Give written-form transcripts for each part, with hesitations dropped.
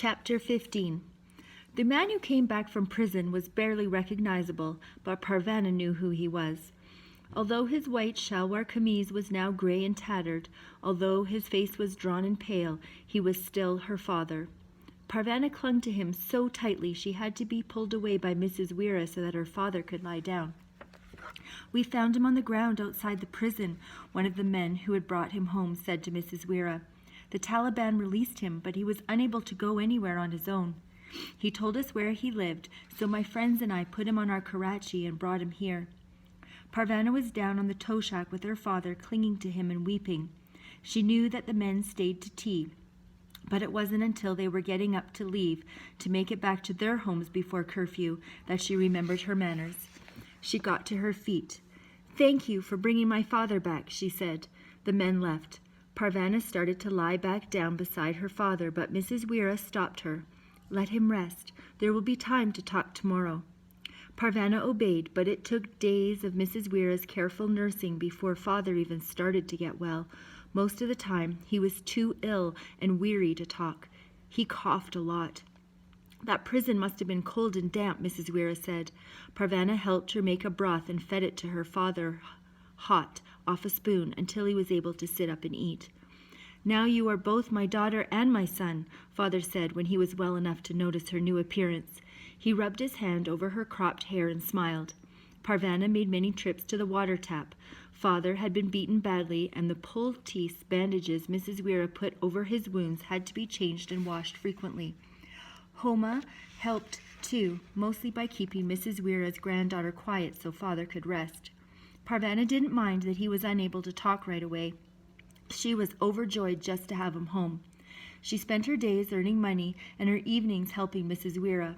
Chapter 15. The man who came back from prison was barely recognizable, but Parvana knew who he was. Although his white shalwar kameez was now gray and tattered, although his face was drawn and pale, he was still her father. Parvana clung to him so tightly she had to be pulled away by Mrs. Weira so that her father could lie down. "We found him on the ground outside the prison," one of the men who had brought him home said to Mrs. Weira. "The Taliban released him, but he was unable to go anywhere on his own. He told us where he lived, so my friends and I put him on our Karachi and brought him here." Parvana was down on the toshak with her father, clinging to him and weeping. She knew that the men stayed to tea, but it wasn't until they were getting up to leave to make it back to their homes before curfew that she remembered her manners. She got to her feet. "Thank you for bringing my father back," she said. The men left. Parvana started to lie back down beside her father, but Mrs. Weira stopped her. "Let him rest. There will be time to talk tomorrow." Parvana obeyed, but it took days of Mrs. Weira's careful nursing before father even started to get well. Most of the time, he was too ill and weary to talk. He coughed a lot. "That prison must have been cold and damp," Mrs. Weira said. Parvana helped her make a broth and fed it to her father hot, off a spoon, until he was able to sit up and eat. "Now you are both my daughter and my son," father said when he was well enough to notice her new appearance. He rubbed his hand over her cropped hair and smiled. Parvana made many trips to the water tap. Father had been beaten badly, and the poultice bandages Mrs. Weira put over his wounds had to be changed and washed frequently. Homa helped too, mostly by keeping Mrs. Weira's granddaughter quiet so father could rest. Parvana didn't mind that he was unable to talk right away. She was overjoyed just to have him home. She spent her days earning money and her evenings helping Mrs. Weira.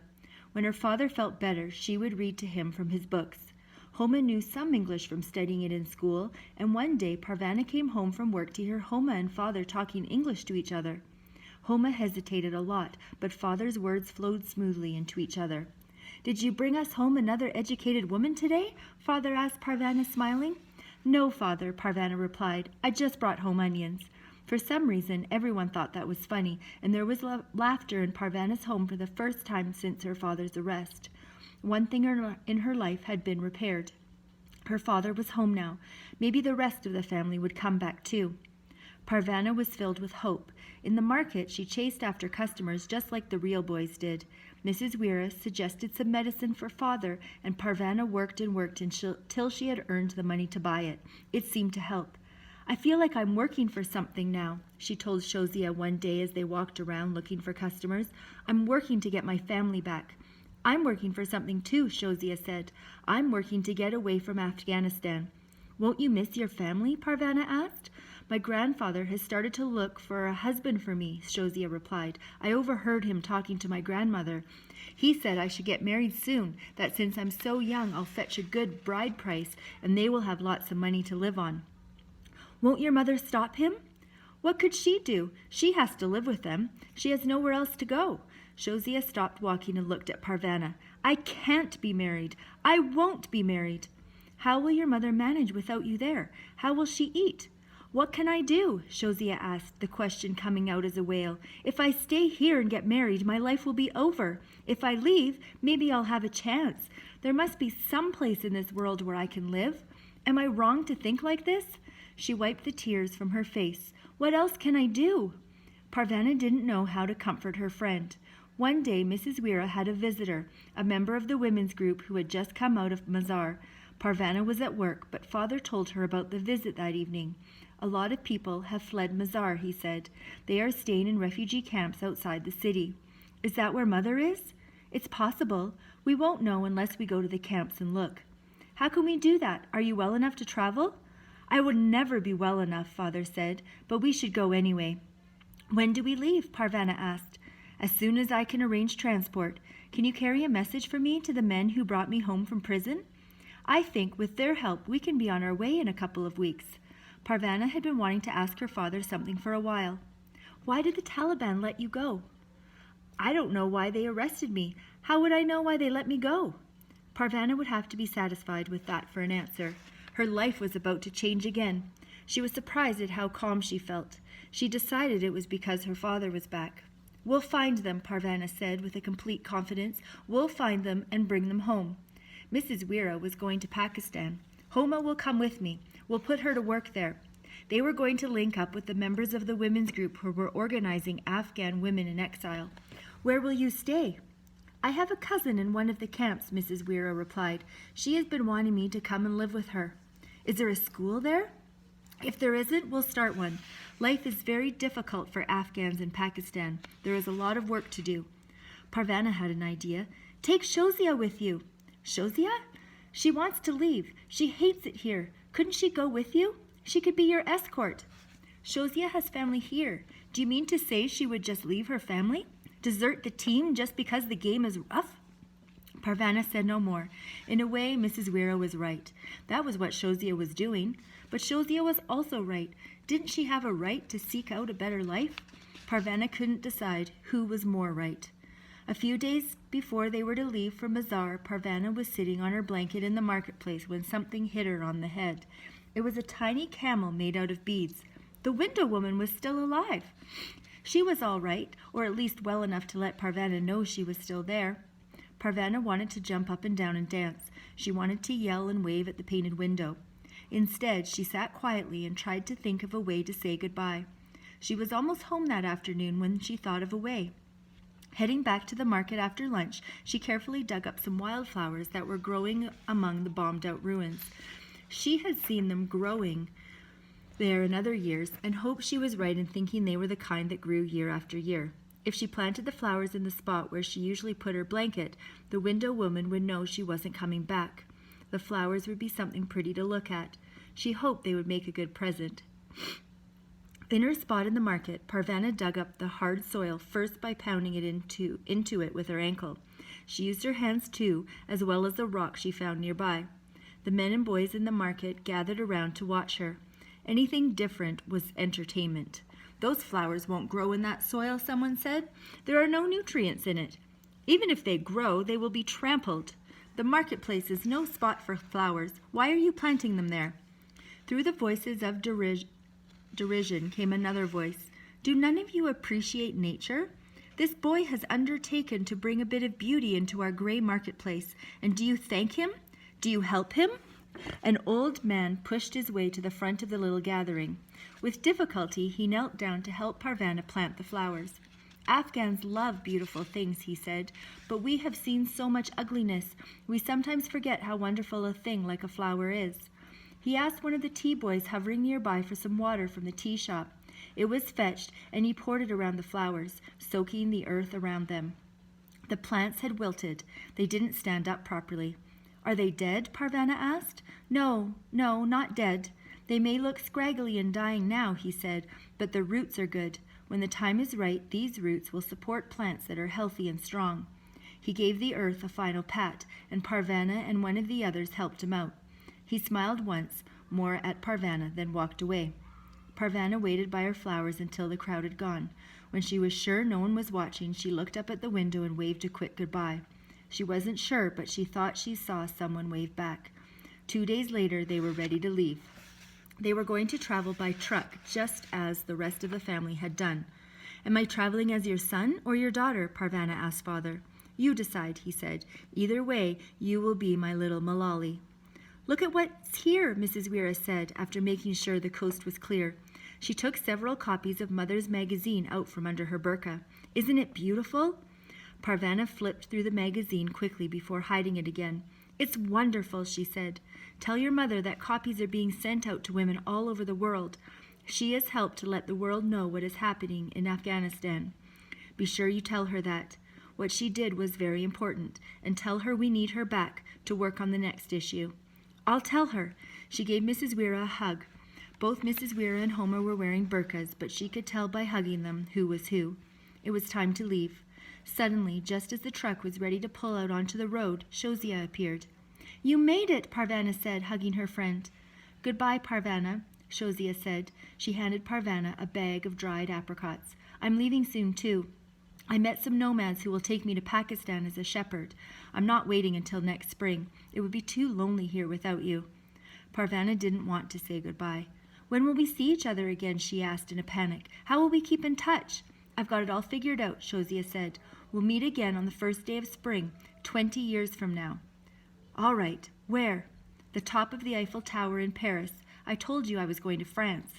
When her father felt better, she would read to him from his books. Homa knew some English from studying it in school, and one day Parvana came home from work to hear Homa and father talking English to each other. Homa hesitated a lot, but father's words flowed smoothly into each other. "Did you bring us home another educated woman today?" father asked Parvana, smiling. "No, father," Parvana replied. "I just brought home onions." For some reason, everyone thought that was funny, and there was laughter in Parvana's home for the first time since her father's arrest. One thing in her life had been repaired. Her father was home now. Maybe the rest of the family would come back too. Parvana was filled with hope. In the market, she chased after customers just like the real boys did. Mrs. Weira suggested some medicine for father, and Parvana worked and worked until she had earned the money to buy it. It seemed to help. "I feel like I'm working for something now," she told Shozia one day as they walked around looking for customers. "I'm working to get my family back." "I'm working for something too," Shozia said. "I'm working to get away from Afghanistan." "Won't you miss your family?" Parvana asked. "My grandfather has started to look for a husband for me," Shozia replied. "I overheard him talking to my grandmother. He said I should get married soon, that since I'm so young I'll fetch a good bride price and they will have lots of money to live on." "Won't your mother stop him?" "What could she do? She has to live with them. She has nowhere else to go." Shozia stopped walking and looked at Parvana. "I can't be married. I won't be married." "How will your mother manage without you there? How will she eat?" "What can I do?" Shozia asked, the question coming out as a wail. "If I stay here and get married, my life will be over. If I leave, maybe I'll have a chance. There must be some place in this world where I can live. Am I wrong to think like this?" She wiped the tears from her face. "What else can I do?" Parvana didn't know how to comfort her friend. One day, Mrs. Weira had a visitor, a member of the women's group who had just come out of Mazar. Parvana was at work, but father told her about the visit that evening. "A lot of people have fled Mazar," he said. "They are staying in refugee camps outside the city." "Is that where mother is?" "It's possible. We won't know unless we go to the camps and look." "How can we do that? Are you well enough to travel?" "I would never be well enough," father said, "but we should go anyway." "When do we leave?" Parvana asked. "As soon as I can arrange transport. Can you carry a message for me to the men who brought me home from prison? I think with their help we can be on our way in a couple of weeks." Parvana had been wanting to ask her father something for a while. "Why did the Taliban let you go?" "I don't know why they arrested me. How would I know why they let me go?" Parvana would have to be satisfied with that for an answer. Her life was about to change again. She was surprised at how calm she felt. She decided it was because her father was back. We'll find them, Parvana said with a complete confidence. We'll find them and bring them home. Mrs. Weira was going to Pakistan. Homa will come with me. We'll put her to work there. They were going to link up with the members of the women's group who were organizing Afghan women in exile. Where will you stay? I have a cousin in one of the camps, Mrs. Weira replied. She has been wanting me to come and live with her. Is there a school there? If there isn't, we'll start one. Life is very difficult for Afghans in Pakistan. There is a lot of work to do. Parvana had an idea. Take Shozia with you. Shozia? She wants to leave. She hates it here. Couldn't she go with you? She could be your escort. Shozia has family here. Do you mean to say she would just leave her family? Desert the team just because the game is rough? Parvana said no more. In a way, Mrs. Weira was right. That was what Shozia was doing. But Shozia was also right. Didn't she have a right to seek out a better life? Parvana couldn't decide who was more right. A few days before they were to leave for Mazar, Parvana was sitting on her blanket in the marketplace when something hit her on the head. It was a tiny camel made out of beads. The window woman was still alive. She was all right, or at least well enough to let Parvana know she was still there. Parvana wanted to jump up and down and dance. She wanted to yell and wave at the painted window. Instead, she sat quietly and tried to think of a way to say goodbye. She was almost home that afternoon when she thought of a way. Heading back to the market after lunch, she carefully dug up some wildflowers that were growing among the bombed-out ruins. She had seen them growing there in other years and hoped she was right in thinking they were the kind that grew year after year. If she planted the flowers in the spot where she usually put her blanket, the window woman would know she wasn't coming back. The flowers would be something pretty to look at. She hoped they would make a good present. In her spot in the market, Parvana dug up the hard soil first by pounding it into it with her ankle. She used her hands too, as well as a rock she found nearby. The men and boys in the market gathered around to watch her. Anything different was entertainment. Those flowers won't grow in that soil, someone said. There are no nutrients in it. Even if they grow, they will be trampled. The marketplace is no spot for flowers. Why are you planting them there? Through the voices of derision came another voice. Do none of you appreciate nature? This boy has undertaken to bring a bit of beauty into our gray marketplace. And do you thank him? Do you help him? An old man pushed his way to the front of the little gathering. With difficulty, he knelt down to help Parvana plant the flowers. Afghans love beautiful things, he said, but we have seen so much ugliness. We sometimes forget how wonderful a thing like a flower is. He asked one of the tea boys hovering nearby for some water from the tea shop. It was fetched, and he poured it around the flowers, soaking the earth around them. The plants had wilted. They didn't stand up properly. Are they dead? Parvana asked. No, not dead. They may look scraggly and dying now, he said, but the roots are good. When the time is right, these roots will support plants that are healthy and strong. He gave the earth a final pat, and Parvana and one of the others helped him out. He smiled once more at Parvana, then walked away. Parvana waited by her flowers until the crowd had gone. When she was sure no one was watching, she looked up at the window and waved a quick goodbye. She wasn't sure, but she thought she saw someone wave back. 2 days later, they were ready to leave. They were going to travel by truck, just as the rest of the family had done. Am I traveling as your son or your daughter? Parvana asked father. You decide, he said. Either way, you will be my little Malali. Look at what's here, Mrs. Weira said, after making sure the coast was clear. She took several copies of Mother's magazine out from under her burqa. Isn't it beautiful? Parvana flipped through the magazine quickly before hiding it again. It's wonderful, she said. Tell your mother that copies are being sent out to women all over the world. She has helped to let the world know what is happening in Afghanistan. Be sure you tell her that. What she did was very important, and tell her we need her back to work on the next issue. I'll tell her. She gave Mrs. Weira a hug. Both Mrs. Weira and Homer were wearing burqas, but she could tell by hugging them who was who. It was time to leave. Suddenly, just as the truck was ready to pull out onto the road, Shozia appeared. You made it, Parvana said, hugging her friend. Goodbye, Parvana, Shozia said. She handed Parvana a bag of dried apricots. I'm leaving soon, too. I met some nomads who will take me to Pakistan as a shepherd. I'm not waiting until next spring. It would be too lonely here without you. Parvana didn't want to say goodbye. When will we see each other again? She asked in a panic. How will we keep in touch? I've got it all figured out, Shozia said. We'll meet again on the first day of spring, 20 years from now. All right. Where? The top of the Eiffel Tower in Paris. I told you I was going to France.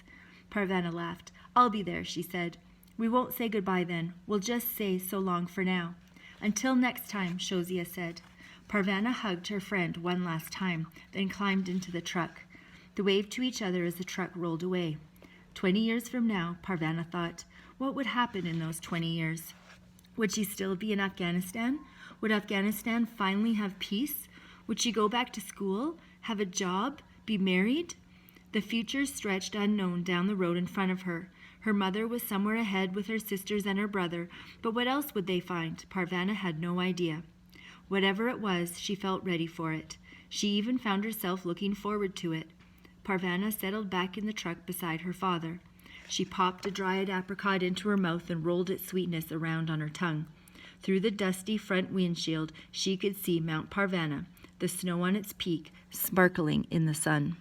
Parvanna laughed. I'll be there, she said. We won't say goodbye then. We'll just say so long for now. Until next time, Shozia said. Parvanna hugged her friend one last time, then climbed into the truck. They waved to each other as the truck rolled away. 20 years from now, Parvanna thought, what would happen in those 20 years? Would she still be in Afghanistan? Would Afghanistan finally have peace? Would she go back to school, have a job, be married? The future stretched unknown down the road in front of her. Her mother was somewhere ahead with her sisters and her brother, but what else would they find? Parvanna had no idea. Whatever it was, she felt ready for it. She even found herself looking forward to it. Parvanna settled back in the truck beside her father. She popped a dried apricot into her mouth and rolled its sweetness around on her tongue. Through the dusty front windshield, she could see Mount Parvanna, the snow on its peak, sparkling in the sun.